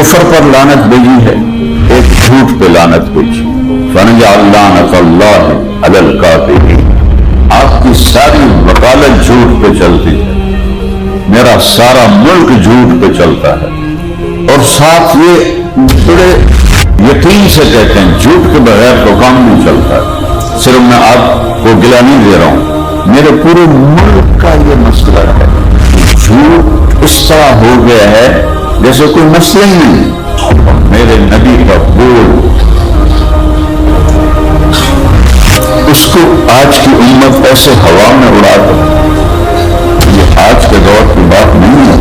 کفر پر لعنت بھیجی ہے، ایک جھوٹ پہ لعنت بھیجی۔ فَنَجْعَلْ لَعْنَتَ اللَّهِ عَلَى الْكَاذِبِينَ۔ آپ کی ساری وکالت جھوٹ پہ چلتی ہے، میرا سارا ملک جھوٹ پہ چلتا ہے، اور ساتھ یہ بڑے یقین سے کہتے ہیں جھوٹ کے بغیر تو کام نہیں چلتا۔ صرف میں آپ کو گلہ نہیں دے رہا ہوں، میرے پورے ملک کا یہ مسئلہ ہے، جھوٹ اس طرح ہو گیا ہے جیسے کوئی مسئلہ ہی نہیں۔ میرے نبی کا بول اس کو آج کی امت ایسے ہوا میں اڑا دو، یہ آج کے دور کی بات نہیں ہے،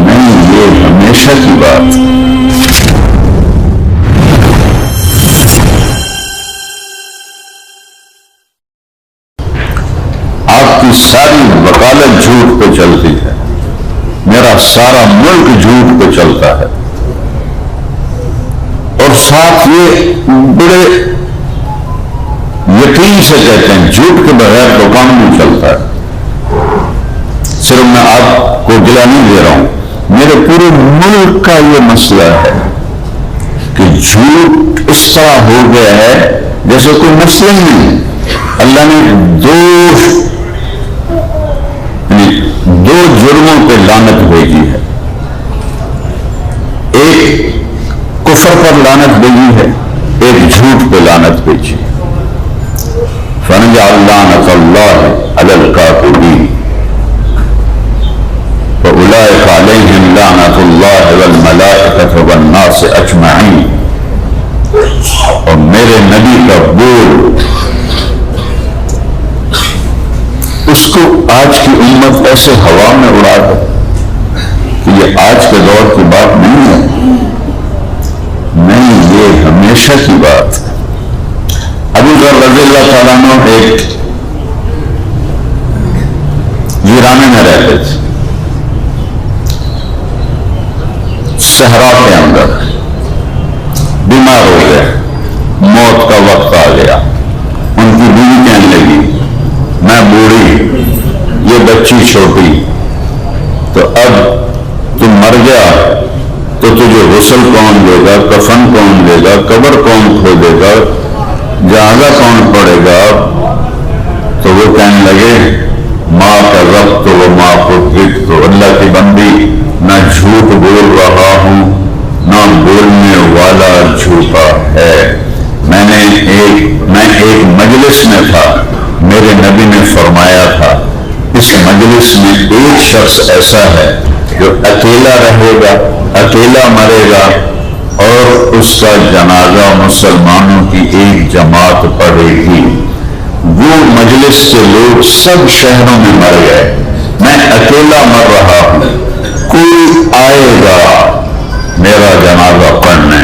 نہیں، یہ ہمیشہ کی بات۔ آپ کی ساری وکالت جھوٹ پہ چلتی ہے، میرا سارا ملک جھوٹ پہ چلتا ہے، اور ساتھ یہ بڑے یقین سے کہتے ہیں جھوٹ کے بغیر تو کام نہیں چلتا ہے۔ صرف میں آپ کو گلہ نہیں دے رہا ہوں، میرے پورے ملک کا یہ مسئلہ ہے کہ جھوٹ اس طرح ہو گیا ہے جیسے کوئی مسئلہ ہی نہیں۔ اللہ نے دو جرموں پہ لعنت بھیجی ہے، ایک کفر پر لعنت بھیجی ہے، ایک جھوٹ پہ لعنت بھیجی۔ فَنَجْعَلْ لَعْنَتَ اللَّهِ عَلَى الْكَاذِبِينَ فَأُولَٰئِكَ عَلَيْهِمْ لَعْنَةُ اللَّهِ وَالْمَلَائِكَةِ وَالنَّاسِ أَجْمَعِينَ۔ اور میرے نبی کا بول اس کو آج کی امت ایسے ہوا میں اڑا دو کہ یہ آج کے دور کی بات نہیں ہے، نہیں، یہ ہمیشہ کی بات۔ ابو ذر رضی اللہ تعالیٰ عنہ ایک ویرانے میں رہتے تھے، صحرا کے اندر، بیمار ہو گئے، موت کا وقت آ گیا۔ ان کی بیوی کہنے لگی میں بوڑھی، یہ بچی چھوٹی، تو اب تم مر گیا تو تجھے غسل کون دے گا، کفن کون دے گا، قبر کون کھودے گا، جنازہ کون پڑے گا؟ تو وہ کہنے لگے ماں کا رب تو وہ ماں کو تو اللہ کی بندی، نہ جھوٹ بول رہا ہوں نہ بولنے والا جھوٹا ہے۔ میں ایک مجلس میں تھا، میرے نبی نے فرمایا تھا اس مجلس میں ایک شخص ایسا ہے جو اکیلا رہے گا، اکیلا مرے گا، اور اس کا جنازہ مسلمانوں کی ایک جماعت پڑھے گی۔ وہ مجلس کے لوگ سب شہروں میں مر گئے، میں اکیلا مر رہا ہوں، کوئی آئے گا میرا جنازہ پڑھنے؟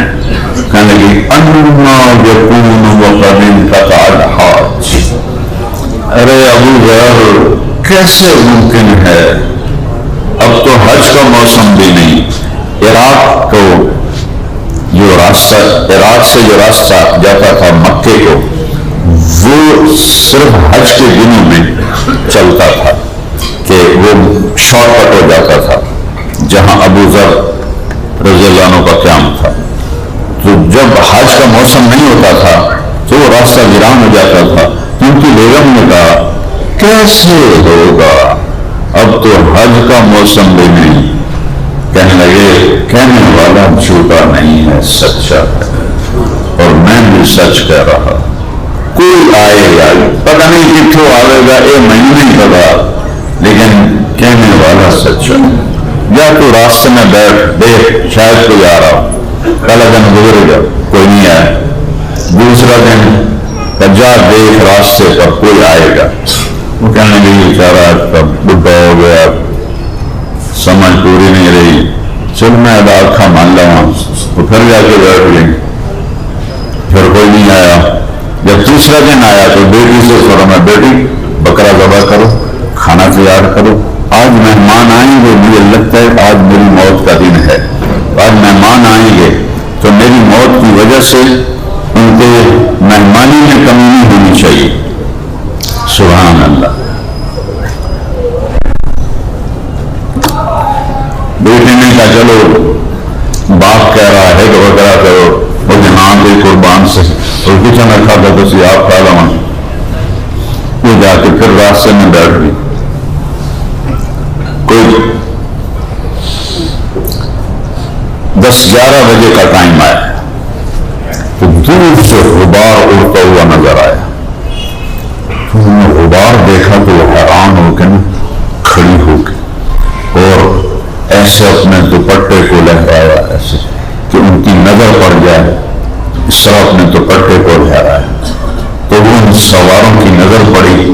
کہنے لگی انا یکون وقد انقطع الحاج۔ ارے ابو ذر کیسے ممکن ہے، اب تو حج کا موسم بھی نہیں، عراق سے جو راستہ جاتا تھا مکے کو، وہ صرف حج کے دنوں میں چلتا تھا کہ وہ شارٹ کٹ ہو جاتا تھا جہاں ابو ذر رضی اللہ عنہ کا قیام تھا۔ تو جب حج کا موسم نہیں ہوتا تھا تو وہ راستہ ویران ہو جاتا تھا۔ ان کی بیگم نے کہا کیسے ہوگا، اب تو حج کا موسم بھی نہیں۔ کہنے لگے کہنے والا جھوٹا نہیں ہے، سچا ہے، اور میں بھی سچ کہہ رہا۔ کوئی آئے گا، پتہ نہیں کتوں آئے گا، یہ مجھے نہیں پتا، لیکن کہنے والا سچا ہے۔ یا تو راستے میں بیٹھ دیکھ شاید کوئی آ رہا، پہلا دن گزر گیا کوئی نہیں آیا، دوسرا دن جا دیکھ راستے پر کوئی آئے گا۔ وہ کہنے لگی بیچارہ بڈھا ہو گیا، سمجھ پوری نہیں رہی، چل میں ادار کھا مان لوں، تو پھر جا کے بیٹھ گئی، پھر کوئی نہیں آیا۔ جب تیسرا دن آیا تو بیٹی سے فرمایا بیٹی بکرا ذبح کرو، کھانا تیار کرو، آج مہمان آئیں گے، مجھے لگتا ہے آج میری موت کا دن ہے، آج مہمان آئیں گے تو میری موت کی وجہ سے ان کے مہمانی میں کمی نہیں ہونی چاہیے۔ سبحان اللہ۔ بیٹے نے کہا چلو جیسا میں کھاتا تو سی آپ کھا لوں. وہ جا کے پھر راستے میں بیٹھ گئی. کوئی 10-11 بجے کا ٹائم آیا تو دور سے غبار اڑتا ہوا نظر آیا. تو انہوں نے غبار دیکھا تو وہ حیران ہو کے کھڑی ہو کے اور ایسے اپنے دوپٹے کو لہرایا ایسے کہ ان کی نظر پڑ جائے. اس طرح اپنے دوپٹے کو لہرایا تو وہ ان سواروں کی نظر پڑی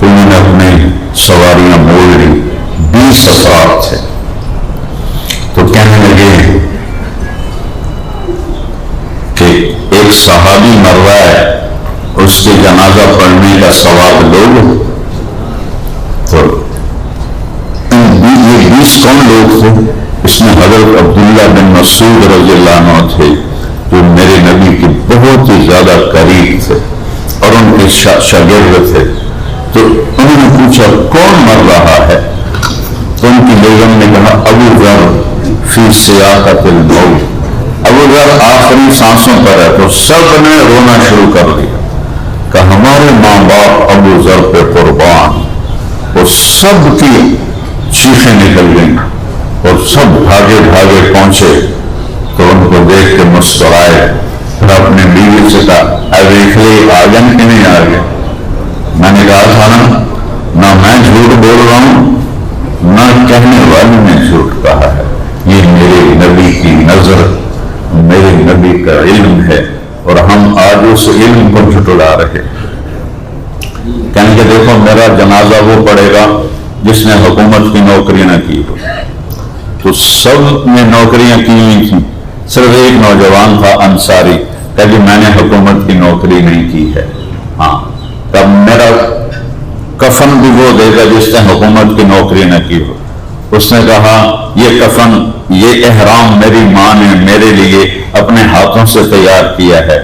تو انہوں نے اپنی سواریاں موڑ لی. 20 افراد تھے. تو کہنے لگے کہ ایک صحابی مر رہا ہے, اس کے جنازہ پڑھنے کا ثواب لوگ. تو یہ 20 کون لوگ تھے؟ اس میں حضرت عبداللہ بن مسعود رضی اللہ عنہ تھے جو میرے نبی کے بہت ہی زیادہ قریب تھے اور ان کے شاگرد تھے. تو انہوں نے پوچھا کون مر رہا ہے؟ تو ان کی بیگم نے کہا ابو ذر فی سیاقۃ الموت. ابو ذر آخری سانسوں پر ہے. تو سب نے رونا شروع کر دیا کہ ہمارے ماں باپ ابو ذر پہ قربان. اور سب کی چیخیں نکل گئیں اور سب بھاگے بھاگے پہنچے تو ان کو دیکھ کے مسکرائے. پھر اپنے بیوی سے کہا دیکھ لے آ گئے کہ نہیں آ گئے. میں نے کہا تھا نہ میں جھوٹ بول رہا ہوں نہ کہنے والے نے جھوٹ کہا ہے. یہ میرے نبی کی نظر, میرے نبی کا علم ہے اور ہم آج اس علم کو جھٹلا رہے. کہنے کہ دیکھو میرا جنازہ وہ پڑے گا جس نے حکومت کی نوکری نہ کی ہو. تو سب نے نوکریاں کی ہوئی تھیں, صرف ایک نوجوان تھا انصاری کہ میں نے حکومت کی نوکری نہیں کی ہے. ہاں تب میرا کفن بھی وہ دے گا جس نے حکومت کی نوکری نہ کی ہو. اس نے کہا یہ کفن, یہ احرام میری ماں نے میرے لیے اپنے ہاتھوں سے تیار کیا ہے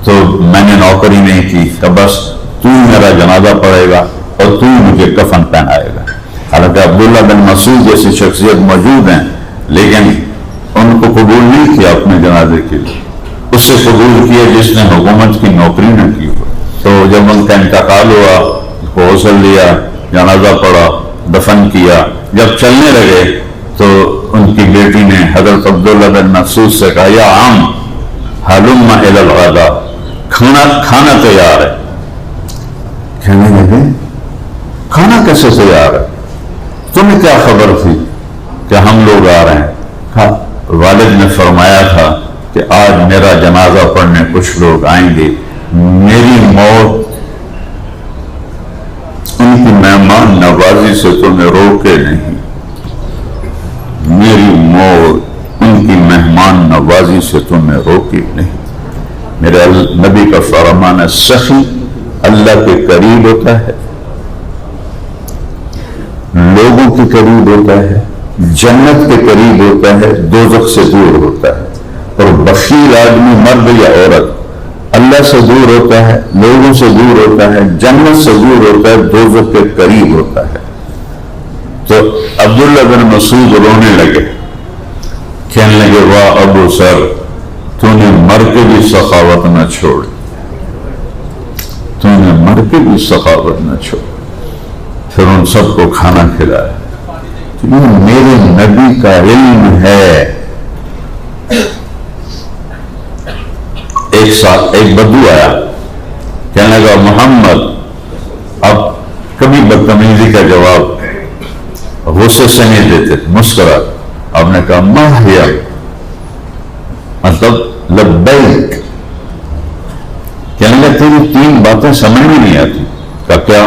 تو میں نے نوکری نہیں کی. کہ بس تو میرا جنازہ پڑھے گا اور تو مجھے کفن پہنائے گا. حالانکہ عبداللہ بن مسعود جیسی شخصیت موجود ہیں لیکن ان کو قبول نہیں کیا اپنے جنازے کے لیے. اس سے قبول کیا جس نے حکومت کی نوکری نہ کی ہو. تو جب ان کا انتقال ہوا کو غسل لیا, جنازہ پڑھا, دفن کیا. جب چلنے لگے تو ان کی بیٹی نے حضرت عبداللہ بن مسعود سے کہا یا عم حلم الی الغداء, کھانا تیار ہے. کہنے لگے کھانا کیسے تیار ہے؟ تمہیں کیا خبر تھی کہ ہم لوگ آ رہے ہیں؟ والد نے فرمایا تھا کہ آج میرا جنازہ پڑھنے کچھ لوگ آئیں گے. میری موت ان کی مہمان نوازی سے تمہیں روکے نہیں. میری موت ان کی مہمان نوازی سے تمہیں روکے نہیں. میرے نبی کا فرمان ہے سخی اللہ کے قریب ہوتا ہے, لوگوں کے قریب ہوتا ہے, جنت کے قریب ہوتا ہے, دوزخ سے دور ہوتا ہے. اور بخیل آدمی مرد یا عورت اللہ سے دور ہوتا ہے, لوگوں سے دور ہوتا ہے, جنت سے دور ہوتا ہے, دوزخ کے قریب ہوتا ہے. تو عبداللہ بن مسعود رونے لگے, کہنے لگے واہ ابو ذر تو نے مر کے بھی سخاوت نہ چھوڑ, تو نے مر کے بھی سخاوت نہ چھوڑ. پھر ان سب کو کھانا کھلایا. میرے نبی کا علم ہے. ایک بدو آیا, کہنے لگا محمد اب کبھی بدتمیزی کا جواب غصے سے نہیں دیتے, مسکرا. آپ نے کہا ما ہیا, مطلب لبیک. کہنے لگا تیری 3 باتیں سمجھ میں نہیں آتی. کہا کیا؟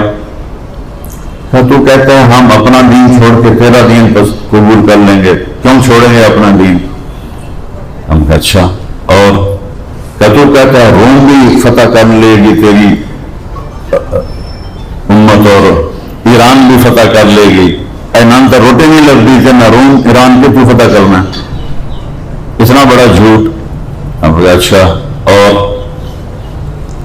تو کہتا ہے ہم اپنا دین چھوڑ کے تیرا دین قبول کر لیں گے. کیوں چھوڑیں گے اپنا دین؟ ہم کہا اچھا. اور تو کہتا ہے روم بھی فتح کر لے گی تیری امت اور ایران بھی فتح کر لے گی. نام تو روٹی نہیں لگتی کہ نہ روم ایران کے تو فتح کرنا, اتنا بڑا جھوٹ. ہم کہا اچھا. اور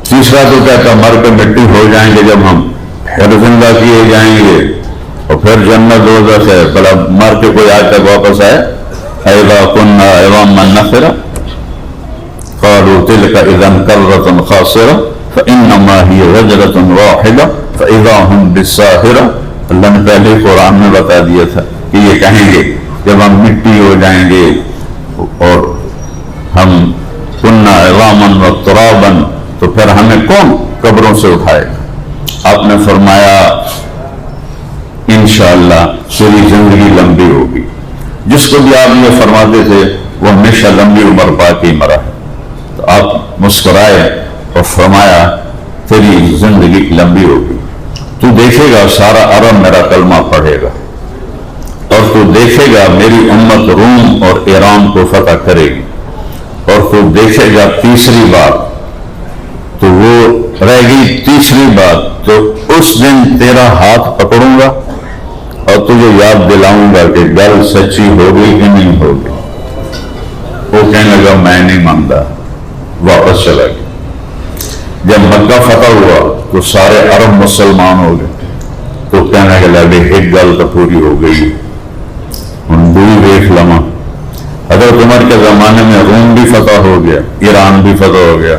تیسرا تو کہتا مر کے مٹی ہو جائیں گے جب ہم پھر زندہ کیے جائیں گے اور پھر جنت دوزخ ہے. بڑا مر کے کوئی آج تک واپس آئے ایوا کننا عوام من نخرا. قالوا تلك اذا کرۃ خاسرہ فانما ہی رجلۃ واحدہ فاذا هم بالساہرہ. اللہ نے پہلے قرآن میں بتا دیا تھا کہ یہ کہیں گے جب ہم مٹی ہو جائیں گے اور ہم کننا عظاما وترابا تو پھر ہمیں کون قبروں سے اٹھائے گا؟ آپ نے فرمایا انشاءاللہ تیری زندگی لمبی ہوگی. جس کو بھی آپ یہ فرماتے تھے وہ ہمیشہ لمبی عمر پا کے مرا ہے. تو آپ مسکرائے اور فرمایا تیری زندگی لمبی ہوگی. تو دیکھے گا سارا عرب میرا کلمہ پڑھے گا اور تو دیکھے گا میری امت روم اور ایران کو فتح کرے گی. اور تو دیکھے گا تیسری بات تو وہ رہ گئی تیسری بات تو اس دن تیرا ہاتھ پکڑوں گا اور تجھے یاد دلاؤں گا کہ گل سچی ہو گئی کہ نہیں ہو گئی. وہ کہنے لگا میں نہیں مانتا, واپس چلا گیا. جب مکہ فتح ہوا تو سارے عرب مسلمان ہو گئے تو کہنے لگے ایک گل تو پوری ہو گئی. ان دوئی دیکھ لما حضرت عمر کے زمانے میں روم بھی فتح ہو گیا, ایران بھی فتح ہو گیا.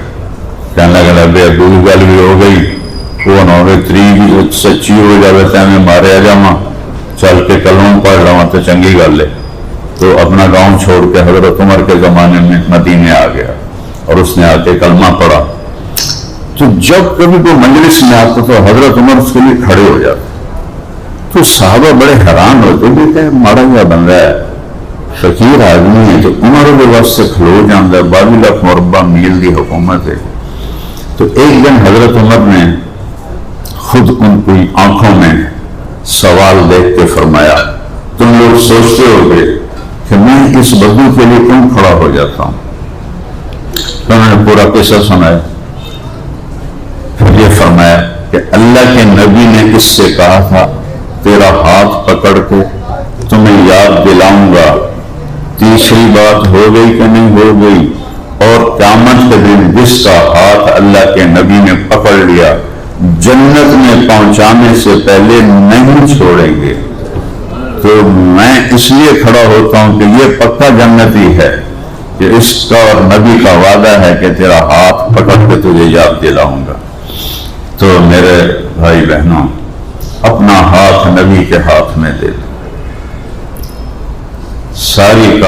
کہنے لگے دوئی گل بھی ہو گئی, وہ نہ ہوئے تری بھی سچی ہو جائے تے میں ماریا جاواں چل کے کلمہ پڑھ رہا تو چنگی گل ہے. تو اپنا گاؤں چھوڑ کے حضرت عمر کے زمانے میں مدینے آ گیا اور اس نے آ کے کلمہ پڑھا. تو جب کبھی کوئی مجلس میں آتا تو حضرت عمر اس کے لیے کھڑے ہو جاتے تو صحابہ بڑے حیران ہوتے کہ ماڑا جا بندہ ہے, فقیر آدمی ہے, تو عمر کے واسطے کھلو جانا ہے, 22 لاکھ مربع میل کی حکومت ہے. تو ایک دن حضرت عمر نے خود ان کی آنکھوں میں سوال دیکھ کے فرمایا تم لوگ سوچتے ہو گے کہ میں اس بدو کے لیے کیوں کھڑا ہو جاتا ہوں. تو میں نے پورا قصہ سنایا. پھر یہ فرمایا کہ اللہ کے نبی نے اس سے کہا تھا تیرا ہاتھ پکڑ کے تمہیں یاد دلاؤں گا. تیسری بات ہو گئی کہ نہیں ہو گئی؟ اور قیامت کے دن جس کا ہاتھ اللہ کے نبی نے پکڑ لیا جنت میں پہنچانے سے پہلے نہیں چھوڑیں گے. تو میں اس لیے کھڑا ہوتا ہوں کہ یہ پکا جنتی ہے کہ اس کا اور نبی کا وعدہ ہے کہ تیرا ہاتھ پکڑ کے تجھے یاد دلاؤں گا. تو میرے بھائی بہنوں اپنا ہاتھ نبی کے ہاتھ میں دے دو. ساری